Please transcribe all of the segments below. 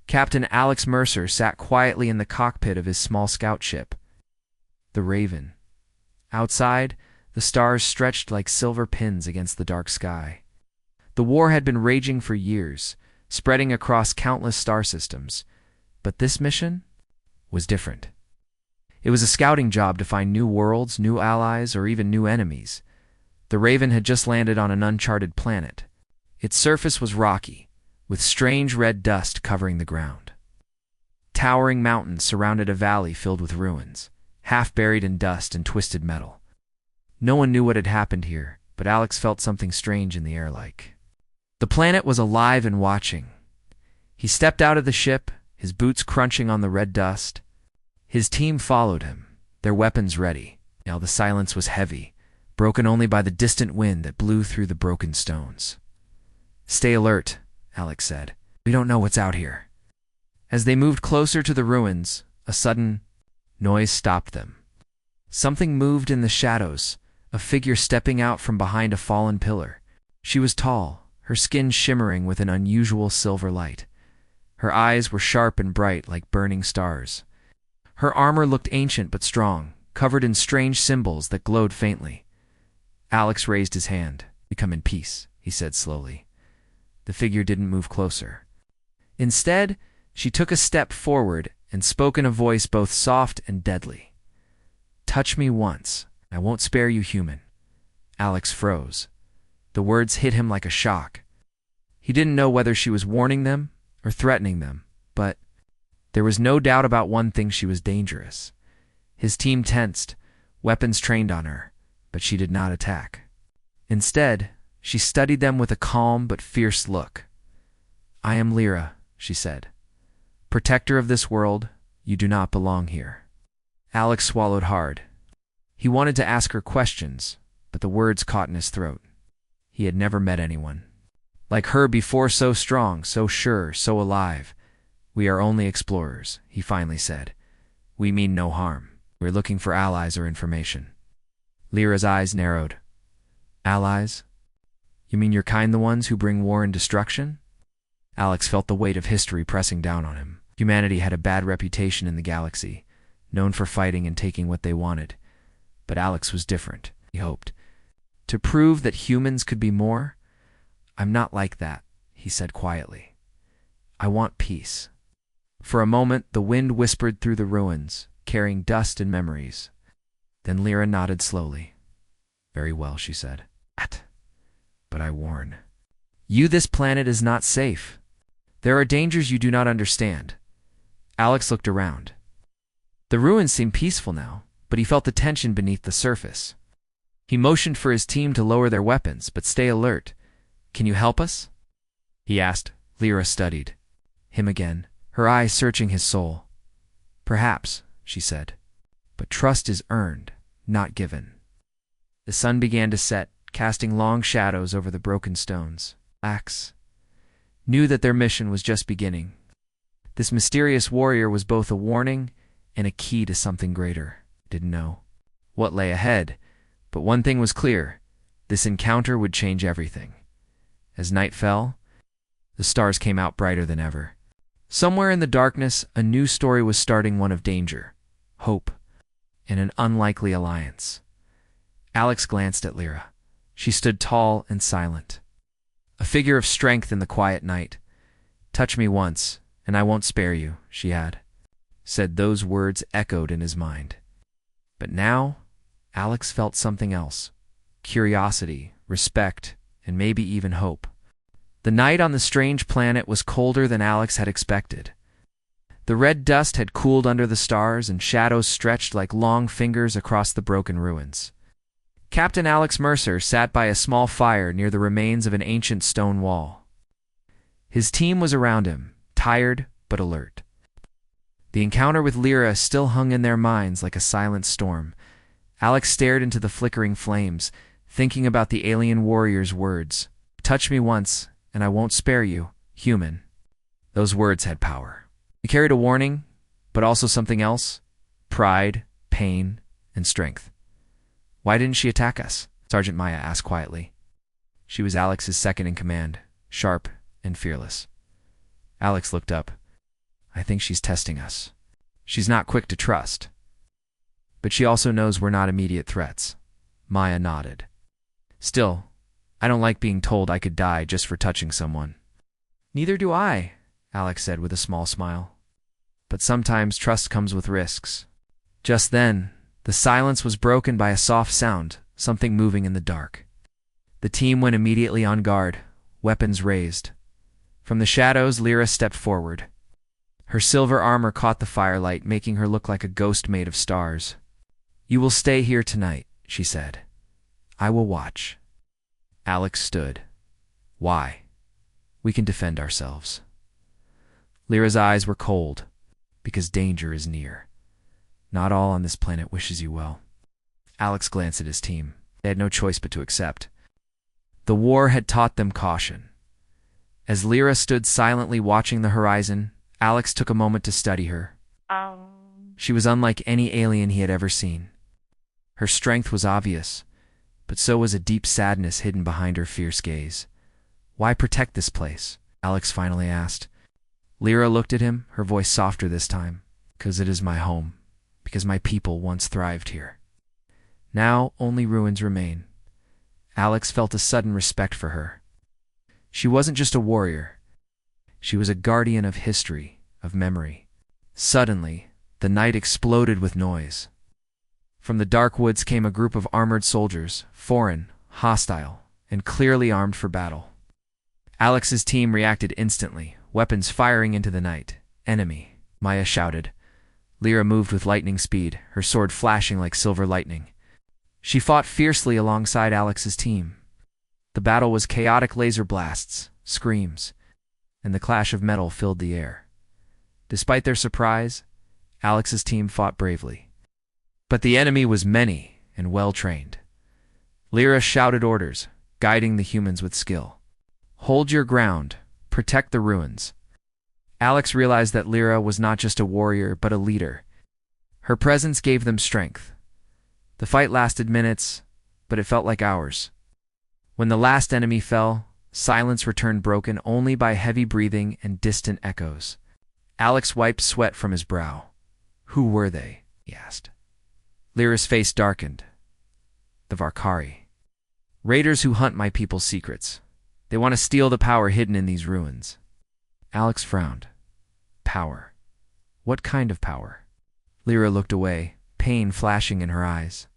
Captain Alex Mercer sat quietly in the cockpit of his small scout ship, the Raven. Outside, the stars stretched like silver pins against the dark sky. The war had been raging for years, spreading across countless star systems, but this mission was different. It was a scouting job to find new worlds, new allies, or even new enemies. The Raven had just landed on an uncharted planet. Its surface was rocky, with strange red dust covering the ground. Towering mountains surrounded a valley filled with ruins, half buried in dust and twisted metal. No one knew what had happened here, but Alex felt something strange in the air like. The planet was alive and watching. He stepped out of the ship, his boots crunching on the red dust. His team followed him, their weapons ready. Now the silence was heavy, broken only by the distant wind that blew through the broken stones. "Stay alert," Alex said. "We don't know what's out here." As they moved closer to the ruins, a sudden noise stopped them. Something moved in the shadows, a figure stepping out from behind a fallen pillar. She was tall, her skin shimmering with an unusual silver light. Her eyes were sharp and bright like burning stars. Her armor looked ancient but strong, covered in strange symbols that glowed faintly. Alex raised his hand. "We come in peace," he said slowly. The figure didn't move closer. Instead, she took a step forward and spoke in a voice both soft and deadly. "Touch me once. I won't spare you, human." Alex froze. The words hit him like a shock. He didn't know whether she was warning them or threatening them, but there was no doubt about one thing: she was dangerous. His team tensed, weapons trained on her, but she did not attack. Instead, she studied them with a calm but fierce look. "I am Lyra," she said. "Protector of this world, you do not belong here." Alex swallowed hard. He wanted to ask her questions, but the words caught in his throat. He had never met anyone like her before, so strong, so sure, so alive. "We are only explorers," he finally said. "We mean no harm. We're looking for allies or information." Lyra's eyes narrowed. "Allies? You mean your kind, the ones who bring war and destruction?" Alex felt the weight of history pressing down on him. Humanity had a bad reputation in the galaxy, known for fighting and taking what they wanted. But Alex was different, he hoped. To prove that humans could be more? "I'm not like that," he said quietly. "I want peace." For a moment, the wind whispered through the ruins, carrying dust and memories. Then Lyra nodded slowly. "Very well," she said. "But I warn you, this planet is not safe. There are dangers you do not understand." Alex looked around. The ruins seemed peaceful now, but he felt the tension beneath the surface. He motioned for his team to lower their weapons, but stay alert. "Can you help us?" he asked. Lyra studied him again, her eyes searching his soul. "Perhaps," she said, "but trust is earned, not given." The sun began to set, casting long shadows over the broken stones. Alex knew that their mission was just beginning. This mysterious warrior was both a warning and a key to something greater. Didn't know what lay ahead, but one thing was clear: this encounter would change everything. As night fell, the stars came out brighter than ever. Somewhere in the darkness, a new story was starting, one of danger, hope, and an unlikely alliance. Alex glanced at Lyra. She stood tall and silent, a figure of strength in the quiet night. "Touch me once, and I won't spare you," she had said. Those words echoed in his mind. But now, Alex felt something else: curiosity, respect, and maybe even hope. The night on the strange planet was colder than Alex had expected. The red dust had cooled under the stars, and shadows stretched like long fingers across the broken ruins. Captain Alex Mercer sat by a small fire near the remains of an ancient stone wall. His team was around him, tired but alert. The encounter with Lyra still hung in their minds like a silent storm. Alex stared into the flickering flames, thinking about the alien warrior's words. "Touch me once, and I won't spare you, human." Those words had power. They carried a warning, but also something else: pride, pain, and strength. "Why didn't she attack us?" Sergeant Maya asked quietly. She was Alex's second in command, sharp and fearless. Alex looked up. I think she's testing us. She's not quick to trust. But she also knows we're not immediate threats. Maya nodded. Still, I don't like being told I could die just for touching someone. Neither do I, Alex said with a small smile. But sometimes trust comes with risks. Just then, the silence was broken by a soft sound, something moving in the dark. The team went immediately on guard, weapons raised. From the shadows, Lyra stepped forward. Her silver armor caught the firelight, making her look like a ghost made of stars. "You will stay here tonight," she said. "I will watch." Alex stood. "Why?" "We can defend ourselves." Lyra's eyes were cold. "Because danger is near. Not all on this planet wishes you well." Alex glanced at his team. They had no choice but to accept. The war had taught them caution. As Lyra stood silently watching the horizon, Alex took a moment to study her. She was unlike any alien he had ever seen. Her strength was obvious, but so was a deep sadness hidden behind her fierce gaze. "Why protect this place?" Alex finally asked. Lyra looked at him, her voice softer this time. "Because it is my home. Because my people once thrived here. Now only ruins remain." Alex felt a sudden respect for her. She wasn't just a warrior. She was a guardian of history, of memory. Suddenly, the night exploded with noise. From the dark woods came a group of armored soldiers, foreign, hostile, and clearly armed for battle. Alex's team reacted instantly, weapons firing into the night. "Enemy," Maya shouted. Lyra moved with lightning speed, her sword flashing like silver lightning. She fought fiercely alongside Alex's team. The battle was chaotic laser blasts, screams, and the clash of metal filled the air. Despite their surprise, Alex's team fought bravely. But the enemy was many and well-trained. Lyra shouted orders, guiding the humans with skill. "Hold your ground. Protect the ruins." Alex realized that Lyra was not just a warrior, but a leader. Her presence gave them strength. The fight lasted minutes, but it felt like hours. When the last enemy fell, silence returned, broken only by heavy breathing and distant echoes. Alex wiped sweat from his brow. "Who were they?" he asked. Lyra's face darkened. "The Varkari. Raiders who hunt my people's secrets. They want to steal the power hidden in these ruins." Alex frowned. "Power? What kind of power?" Lyra looked away, pain flashing in her eyes.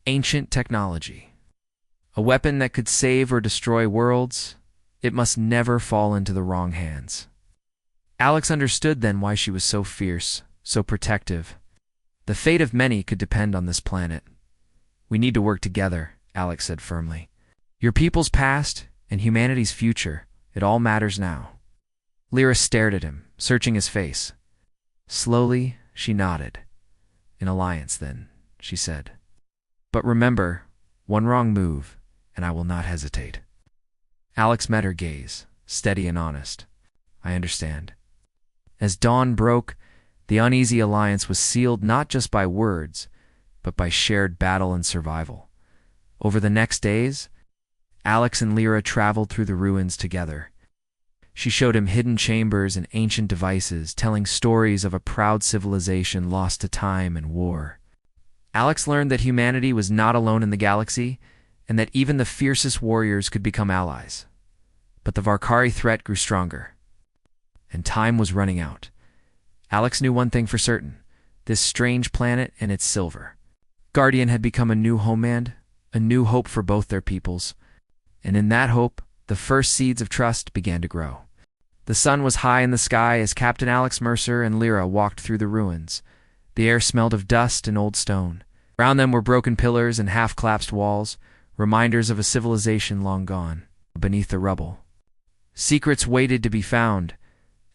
"Ancient technology. A weapon that could save or destroy worlds. It must never fall into the wrong hands." Alex understood then why she was so fierce, so protective. The fate of many could depend on this planet. "We need to work together," Alex said firmly. "Your people's past and humanity's future, it all matters now." Lyra stared at him, searching his face. Slowly, she nodded. "An alliance, then," she said. "But remember, one wrong move, and I will not hesitate." Alex met her gaze, steady and honest. "I understand." As dawn broke, the uneasy alliance was sealed not just by words, but by shared battle and survival. Over the next days, Alex and Lyra traveled through the ruins together. She showed him hidden chambers and ancient devices, telling stories of a proud civilization lost to time and war. Alex learned that humanity was not alone in the galaxy, and that even the fiercest warriors could become allies. But the Varkari threat grew stronger, and time was running out. Alex knew one thing for certain: this strange planet and its silver. Guardian had become a new homeland, a new hope for both their peoples. And in that hope, the first seeds of trust began to grow. The sun was high in the sky as Captain Alex Mercer and Lyra walked through the ruins. The air smelled of dust and old stone. Around them were broken pillars and half-collapsed walls, reminders of a civilization long gone. Beneath the rubble, secrets waited to be found.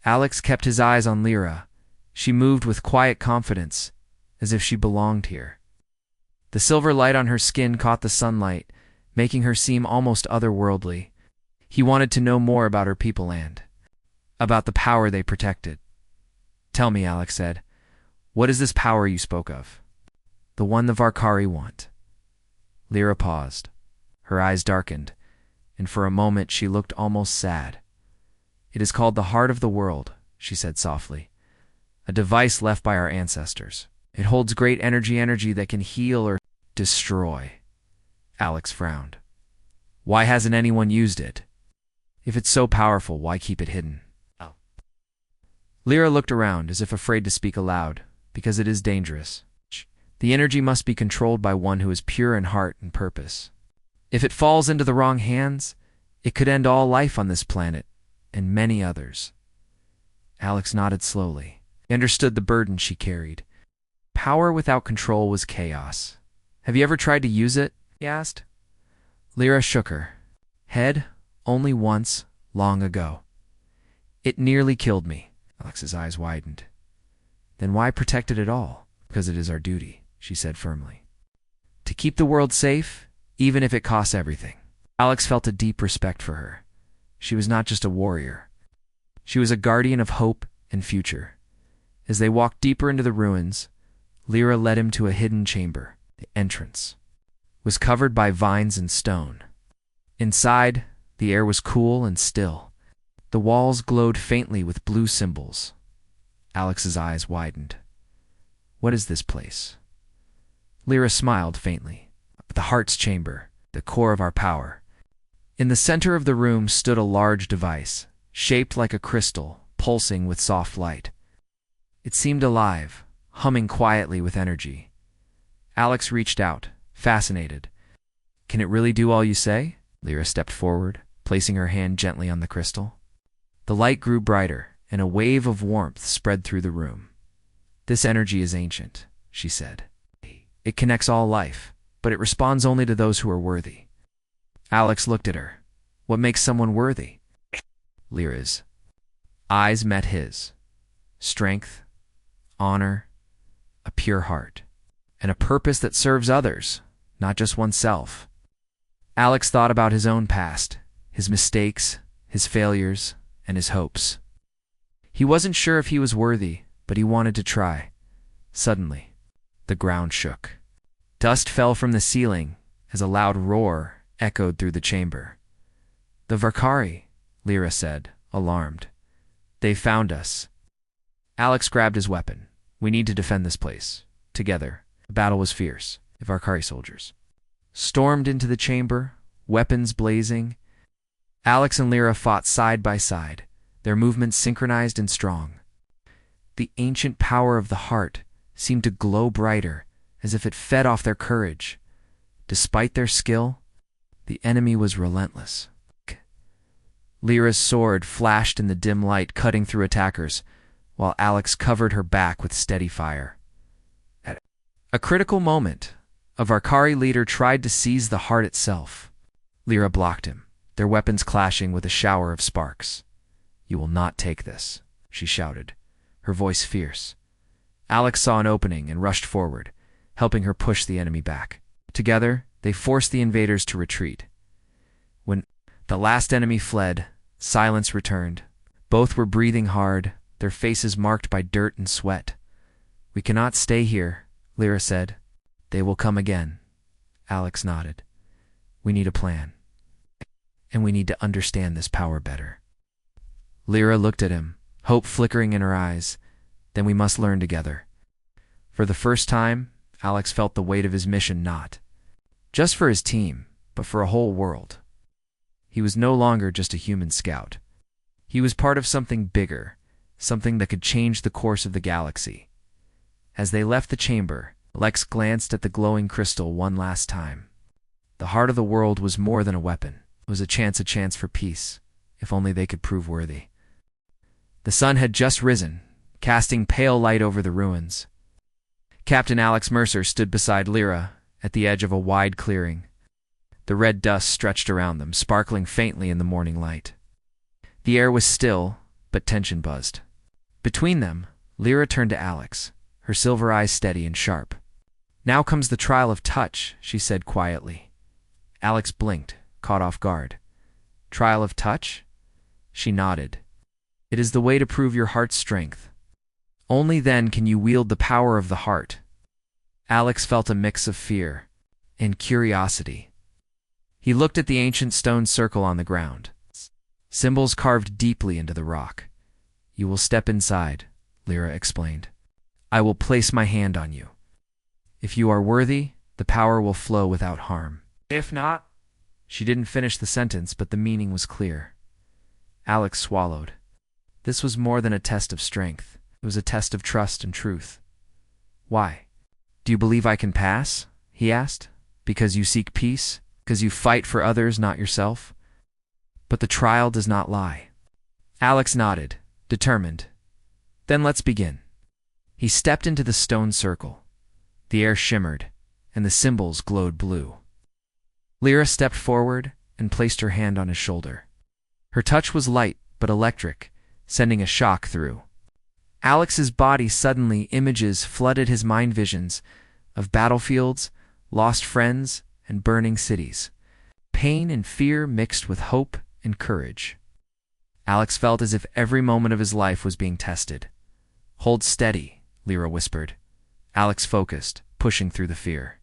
Alex kept his eyes on Lyra. She moved with quiet confidence, as if she belonged here. The silver light on her skin caught the sunlight, making her seem almost otherworldly. He wanted to know more about her people and about the power they protected. "Tell me," Alex said, "what is this power you spoke of?" "The one the Varkari want." Lyra paused. Her eyes darkened, and for a moment she looked almost sad. "It is called the heart of the world," she said softly. a device left by our ancestors. It holds great energy that can heal or destroy. Alex frowned. Why hasn't anyone used it? If it's so powerful, why keep it hidden? Oh. Lyra looked around as if afraid to speak aloud, because it is dangerous. The energy must be controlled by one who is pure in heart and purpose. If it falls into the wrong hands, it could end all life on this planet, and many others. Alex nodded slowly. He understood the burden she carried. Power without control was chaos. Have you ever tried to use it? He asked. Lyra shook her head. Only once, long ago. It nearly killed me. Alex's eyes widened. Then why protect it at all? Because it is our duty, she said firmly. To keep the world safe, even if it costs everything. Alex felt a deep respect for her. She was not just a warrior. She was a guardian of hope and future. As they walked deeper into the ruins, Lyra led him to a hidden chamber. The entrance was covered by vines and stone. Inside, the air was cool and still. The walls glowed faintly with blue symbols. Alex's eyes widened. What is this place? Lyra smiled faintly. The heart's chamber, the core of our power. In the center of the room stood a large device, shaped like a crystal, pulsing with soft light. It seemed alive, humming quietly with energy. Alex reached out, fascinated. Can it really do all you say? Lyra stepped forward, placing her hand gently on the crystal. The light grew brighter, and a wave of warmth spread through the room. This energy is ancient, she said. It connects all life, but it responds only to those who are worthy. Alex looked at her. What makes someone worthy? Lyra's eyes met his. Strength, honor, a pure heart, and a purpose that serves others, not just oneself. Alex thought about his own past, his mistakes, his failures, and his hopes. He wasn't sure if he was worthy, but he wanted to try. Suddenly, the ground shook. Dust fell from the ceiling as a loud roar echoed through the chamber. The Varkari, Lyra said, alarmed. They found us. Alex grabbed his weapon. We need to defend this place. Together. The battle was fierce. The Varkari soldiers stormed into the chamber, weapons blazing. Alex and Lyra fought side by side, their movements synchronized and strong. The ancient power of the heart seemed to glow brighter, as if it fed off their courage. Despite their skill, the enemy was relentless. Lyra's sword flashed in the dim light, cutting through attackers, while Alex covered her back with steady fire. At a critical moment, a Varkari leader tried to seize the heart itself. Lyra blocked him, their weapons clashing with a shower of sparks. You will not take this, she shouted, her voice fierce. Alex saw an opening and rushed forward, helping her push the enemy back. Together, they forced the invaders to retreat. When the last enemy fled, silence returned. Both were breathing hard, their faces marked by dirt and sweat. We cannot stay here, Lyra said. They will come again. Alex nodded. We need a plan. And we need to understand this power better. Lyra looked at him, hope flickering in her eyes. Then we must learn together. For the first time, Alex felt the weight of his mission, not just for his team, but for a whole world. He was no longer just a human scout. He was part of something bigger, something that could change the course of the galaxy. As they left the chamber, Alex glanced at the glowing crystal one last time. The heart of the world was more than a weapon. It was a chance for peace, if only they could prove worthy. The sun had just risen, casting pale light over the ruins. Captain Alex Mercer stood beside Lyra at the edge of a wide clearing. The red dust stretched around them, sparkling faintly in the morning light. The air was still, but tension buzzed. Between them, Lyra turned to Alex, her silver eyes steady and sharp. Now comes the trial of touch, she said quietly. Alex blinked, caught off guard. Trial of touch? She nodded. It is the way to prove your heart's strength. Only then can you wield the power of the heart. Alex felt a mix of fear and curiosity. He looked at the ancient stone circle on the ground. Symbols carved deeply into the rock. You will step inside, Lyra explained. I will place my hand on you. If you are worthy, the power will flow without harm. If not... She didn't finish the sentence, but the meaning was clear. Alex swallowed. This was more than a test of strength. It was a test of trust and truth. Why? Do you believe I can pass? He asked. Because you seek peace? Because you fight for others, not yourself? But the trial does not lie. Alex nodded, determined. Then let's begin. He stepped into the stone circle. The air shimmered, and the symbols glowed blue. Lyra stepped forward and placed her hand on his shoulder. Her touch was light but electric, sending a shock through. Alex's body suddenly images flooded his mind visions of battlefields, lost friends, and burning cities. Pain and fear mixed with hope and courage. Alex felt as if every moment of his life was being tested. Hold steady, Lyra whispered. Alex focused, pushing through the fear.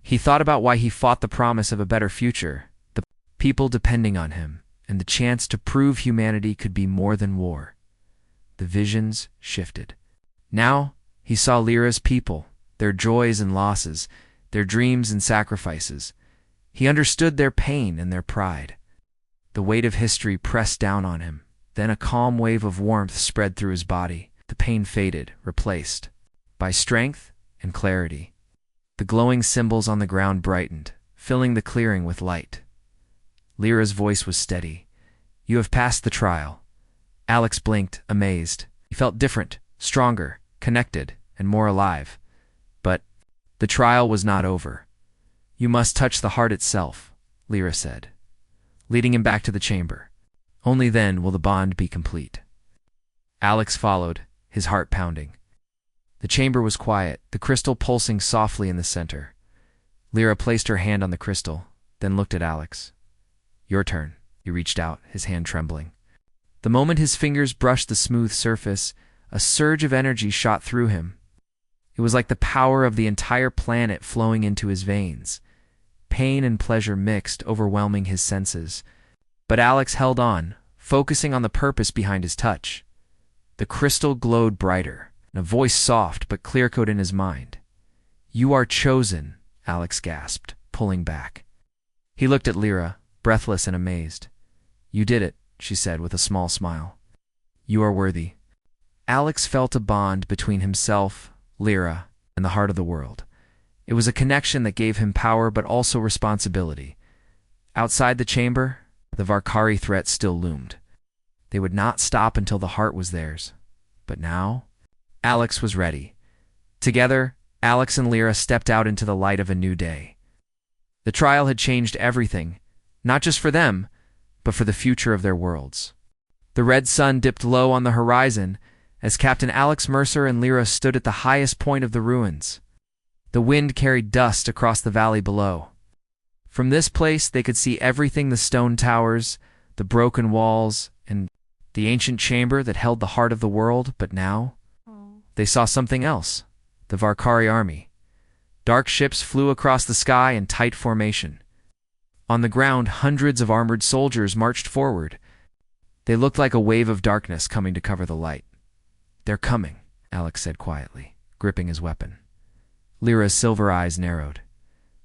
He thought about why he fought the promise of a better future, the people depending on him, and the chance to prove humanity could be more than war. The visions shifted. Now he saw Lyra's people, their joys and losses, their dreams and sacrifices. He understood their pain and their pride. The weight of history pressed down on him. Then a calm wave of warmth spread through his body. The pain faded, replaced by strength and clarity. The glowing symbols on the ground brightened, filling the clearing with light. Lyra's voice was steady. You have passed the trial. Alex blinked, amazed. He felt different, stronger, connected, and more alive. But the trial was not over. You must touch the heart itself, Lyra said, leading him back to the chamber. Only then will the bond be complete. Alex followed, his heart pounding. The chamber was quiet, the crystal pulsing softly in the center. Lyra placed her hand on the crystal, then looked at Alex. Your turn. He reached out, his hand trembling. The moment his fingers brushed the smooth surface, a surge of energy shot through him. It was like the power of the entire planet flowing into his veins. Pain and pleasure mixed, overwhelming his senses. But Alex held on, focusing on the purpose behind his touch. The crystal glowed brighter, and a voice soft but clear-cut in his mind. You are chosen, Alex gasped, pulling back. He looked at Lyra, breathless and amazed. You did it, she said with a small smile. You are worthy. Alex felt a bond between himself, Lyra, and the heart of the world. It was a connection that gave him power but also responsibility. Outside the chamber, the Varkari threat still loomed. They would not stop until the heart was theirs. But now, Alex was ready. Together, Alex and Lyra stepped out into the light of a new day. The trial had changed everything, not just for them, but for the future of their worlds. The red sun dipped low on the horizon as Captain Alex Mercer and Lyra stood at the highest point of the ruins. The wind carried dust across the valley below. From this place they could see everything: the stone towers, the broken walls, and the ancient chamber that held the heart of the world. But now, they saw something else: the Varkari army. Dark ships flew across the sky in tight formation. On the ground, hundreds of armored soldiers marched forward. They looked like a wave of darkness coming to cover the light. They're coming, Alex said quietly, gripping his weapon. Lyra's silver eyes narrowed.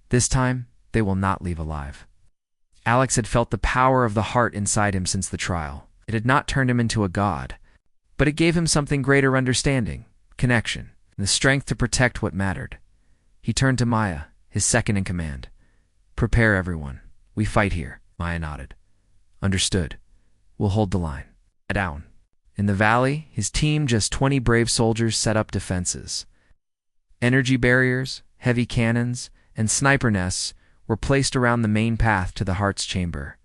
This time, they will not leave alive. Alex had felt the power of the heart inside him since the trial. It had not turned him into a god, but it gave him something greater: understanding, connection, and the strength to protect what mattered. He turned to Maya, his second in command. Prepare everyone. We fight here. Maya nodded. Understood. We'll hold the line. Down. In the valley, his team, just 20 brave soldiers, set up defenses. Energy barriers, heavy cannons, and sniper nests were placed around the main path to the Heart's chamber.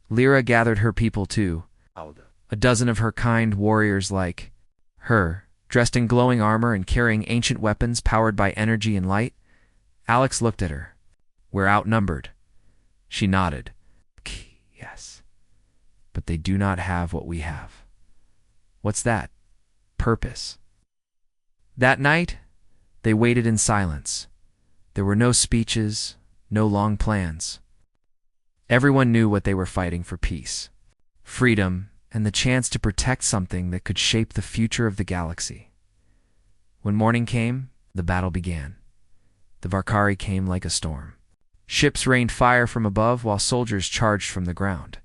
Lyra gathered her people too. A dozen of her kind warriors like her, dressed in glowing armor and carrying ancient weapons powered by energy and light. Alex looked at her. We're outnumbered. She nodded. Yes. But they do not have what we have. What's that? Purpose. That night, they waited in silence. There were no speeches, no long plans. Everyone knew what they were fighting for: peace, freedom, and the chance to protect something that could shape the future of the galaxy. When morning came, the battle began. The Varkari came like a storm. Ships rained fire from above while soldiers charged from the ground.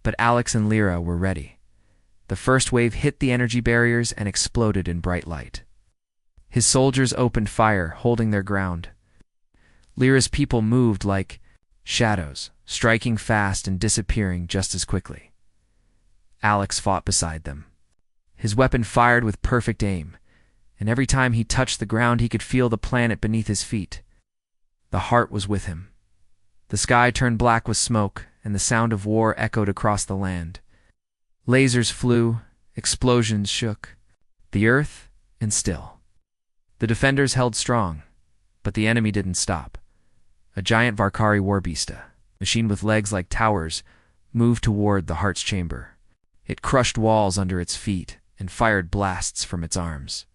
But Alex and Lyra were ready. The first wave hit the energy barriers and exploded in bright light. His soldiers opened fire, holding their ground. Lyra's people moved like shadows, striking fast and disappearing just as quickly. Alex fought beside them. His weapon fired with perfect aim, and every time he touched the ground he could feel the planet beneath his feet. The heart was with him. The sky turned black with smoke, and the sound of war echoed across the land. Lasers flew, explosions shook, the earth and still. The defenders held strong, but the enemy didn't stop. A giant Varkari warbeasta, machine with legs like towers, moved toward the heart's chamber. It crushed walls under its feet and fired blasts from its arms.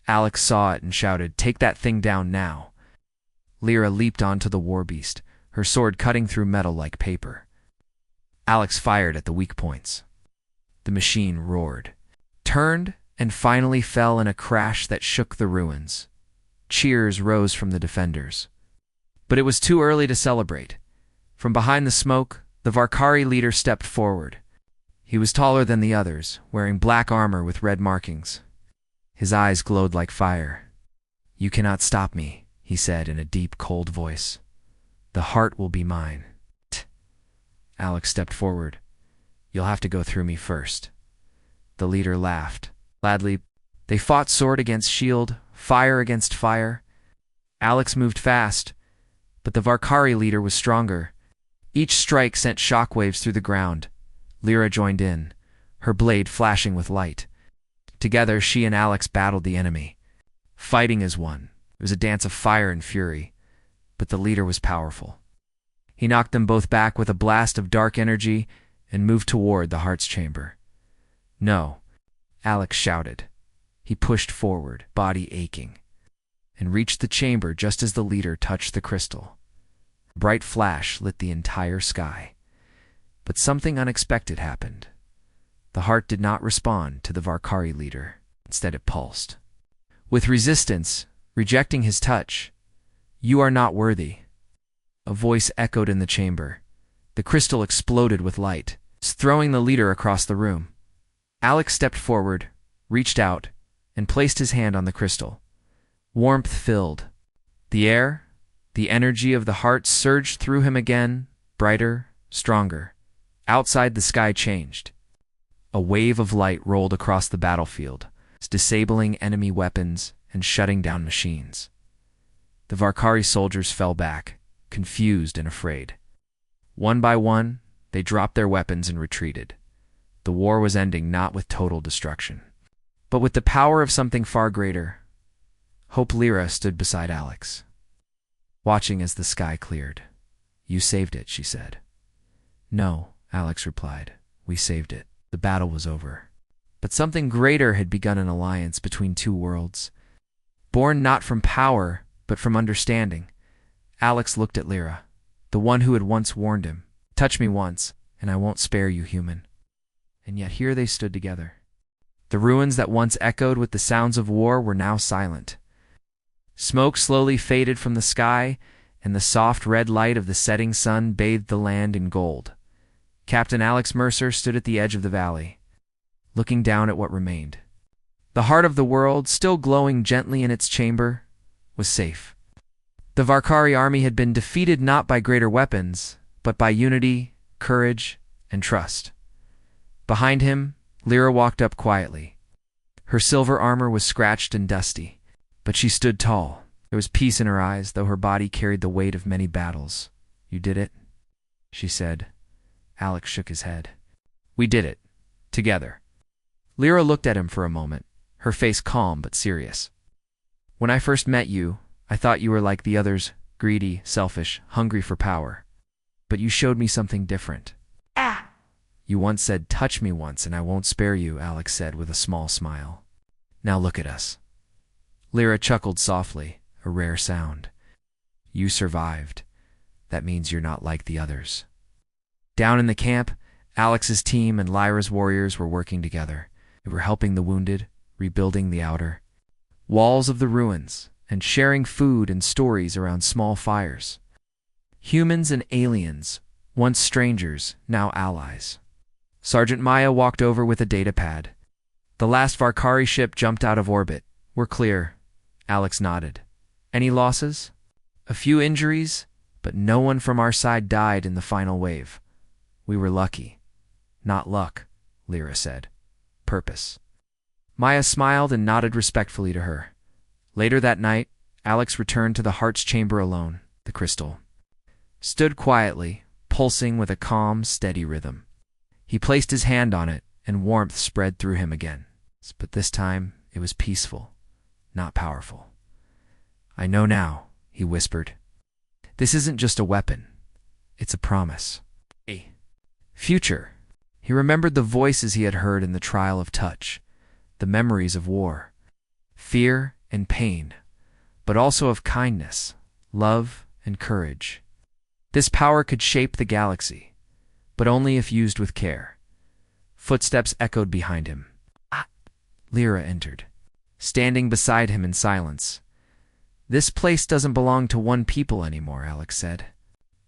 Alex saw it and shouted, "Take that thing down now." Lyra leaped onto the warbeast, her sword cutting through metal like paper. Alex fired at the weak points. The machine roared, turned, and finally fell in a crash that shook the ruins. Cheers rose from the defenders. But it was too early to celebrate. From behind the smoke, the Varkari leader stepped forward. He was taller than the others, wearing black armor with red markings. His eyes glowed like fire. "You cannot stop me," he said in a deep, cold voice. "The heart will be mine." Alex stepped forward. "You'll have to go through me first." The leader laughed. Gladly, they fought sword against shield, fire against fire. Alex moved fast, but the Varkari leader was stronger. Each strike sent shockwaves through the ground. Lyra joined in, her blade flashing with light. Together, she and Alex battled the enemy. Fighting as one, it was a dance of fire and fury, but the leader was powerful. He knocked them both back with a blast of dark energy and moved toward the heart's chamber. "No," Alex shouted. He pushed forward, body aching, and reached the chamber just as the leader touched the crystal. A bright flash lit the entire sky. But something unexpected happened. The heart did not respond to the Varkari leader. Instead, it pulsed. With resistance, rejecting his touch. "You are not worthy." A voice echoed in the chamber. The crystal exploded with light, throwing the leader across the room. Alex stepped forward, reached out, and placed his hand on the crystal. Warmth filled the air. The energy of the heart surged through him again, brighter, stronger. Outside, the sky changed. A wave of light rolled across the battlefield, disabling enemy weapons and shutting down machines. The Varkari soldiers fell back, confused and afraid. One by one, they dropped their weapons and retreated. The war was ending not with total destruction, but with the power of something far greater. Hope Lyra stood beside Alex, watching as the sky cleared. "You saved it," she said. "No," Alex replied. "We saved it. The battle was over." But something greater had begun an alliance between two worlds. Born not from power, but from understanding. Alex looked at Lyra, the one who had once warned him. "Touch me once, and I won't spare you, human." And yet here they stood together. The ruins that once echoed with the sounds of war were now silent. Smoke slowly faded from the sky, and the soft red light of the setting sun bathed the land in gold. Captain Alex Mercer stood at the edge of the valley, looking down at what remained. The heart of the world, still glowing gently in its chamber, was safe. The Varkari army had been defeated not by greater weapons, but by unity, courage, and trust. Behind him, Lyra walked up quietly. Her silver armor was scratched and dusty, but she stood tall. There was peace in her eyes, though her body carried the weight of many battles. "You did it?" she said. Alex shook his head. "We did it. Together." Lyra looked at him for a moment, her face calm but serious. "When I first met you, I thought you were like the others, greedy, selfish, hungry for power. But you showed me something different." "You once said, 'Touch me once, and I won't spare you,'" Alex said with a small smile. "Now look at us." Lyra chuckled softly, a rare sound. "You survived. That means you're not like the others." Down in the camp, Alex's team and Lyra's warriors were working together. They were helping the wounded, rebuilding the outer walls of the ruins, and sharing food and stories around small fires. Humans and aliens, once strangers, now allies. Sergeant Maya walked over with a data pad. The last Varkari ship jumped out of orbit. We're clear. Alex nodded. Any losses? A few injuries, but no one from our side died in the final wave. We were lucky. Not luck, Lyra said. Purpose. Maya smiled and nodded respectfully to her. Later that night, Alex returned to the Heart's chamber alone. The crystal stood quietly, pulsing with a calm, steady rhythm. He placed his hand on it, and warmth spread through him again. But this time, it was peaceful, not powerful. I know now, he whispered. This isn't just a weapon. It's a promise. A future. He remembered the voices he had heard in the trial of touch, the memories of war, fear and pain, but also of kindness, love and courage. This power could shape the galaxy, but only if used with care. Footsteps echoed behind him. Lyra entered, standing beside him in silence. This place doesn't belong to one people anymore, Alex said.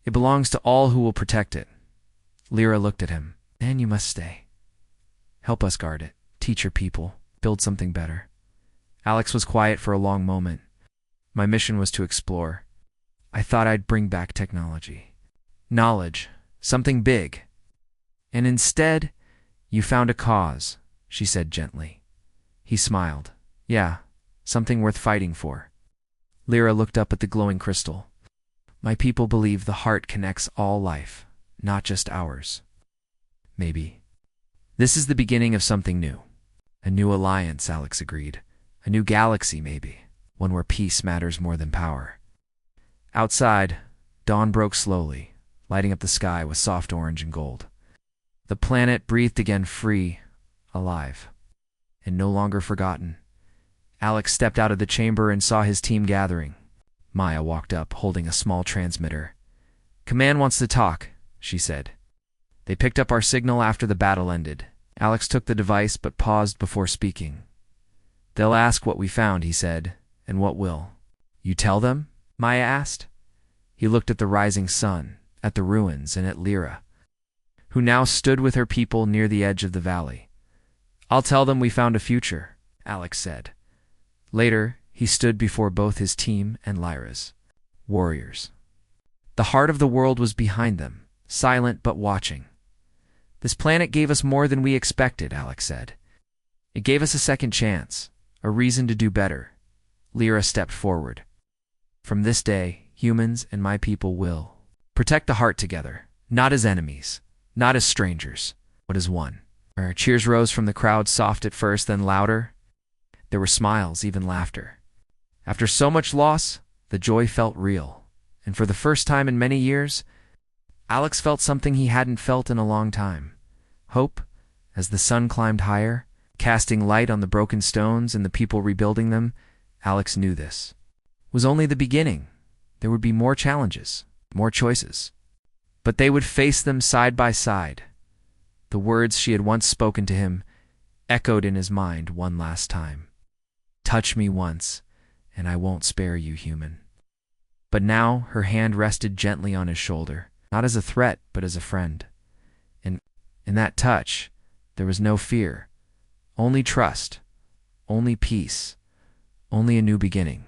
It belongs to all who will protect it. Lyra looked at him. And you must stay. Help us guard it, teach your people, build something better. Alex was quiet for a long moment. My mission was to explore. I thought I'd bring back technology. Knowledge, something big. And instead, you found a cause, she said gently. He smiled. Yeah, something worth fighting for. Lyra looked up at the glowing crystal. My people believe the heart connects all life, not just ours. Maybe. This is the beginning of something new. A new alliance, Alex agreed. A new galaxy, maybe. One where peace matters more than power. Outside, dawn broke slowly, lighting up the sky with soft orange and gold. The planet breathed again free, alive, and no longer forgotten. Alex stepped out of the chamber and saw his team gathering. Maya walked up, holding a small transmitter. Command wants to talk, she said. They picked up our signal after the battle ended. Alex took the device but paused before speaking. They'll ask what we found, he said, and what will. You tell them? Maya asked. He looked at the rising sun, at the ruins, and at Lyra, who now stood with her people near the edge of the valley. I'll tell them we found a future, Alex said. Later, he stood before both his team and Lyra's warriors. The heart of the world was behind them, silent but watching. This planet gave us more than we expected, Alex said. It gave us a second chance, a reason to do better. Lyra stepped forward. From this day, humans and my people will protect the heart together, not as enemies, not as strangers, but as one. Cheers rose from the crowd, soft at first, then louder. There were smiles, even laughter. After so much loss, the joy felt real, and for the first time in many years, Alex felt something he hadn't felt in a long time. Hope, as the sun climbed higher, casting light on the broken stones and the people rebuilding them. Alex knew this was only the beginning. There would be more challenges, more choices. But they would face them side by side. The words she had once spoken to him echoed in his mind one last time. Touch me once, and I won't spare you, human. But now her hand rested gently on his shoulder, not as a threat, but as a friend. And in that touch, there was no fear, only trust, only peace, only a new beginning.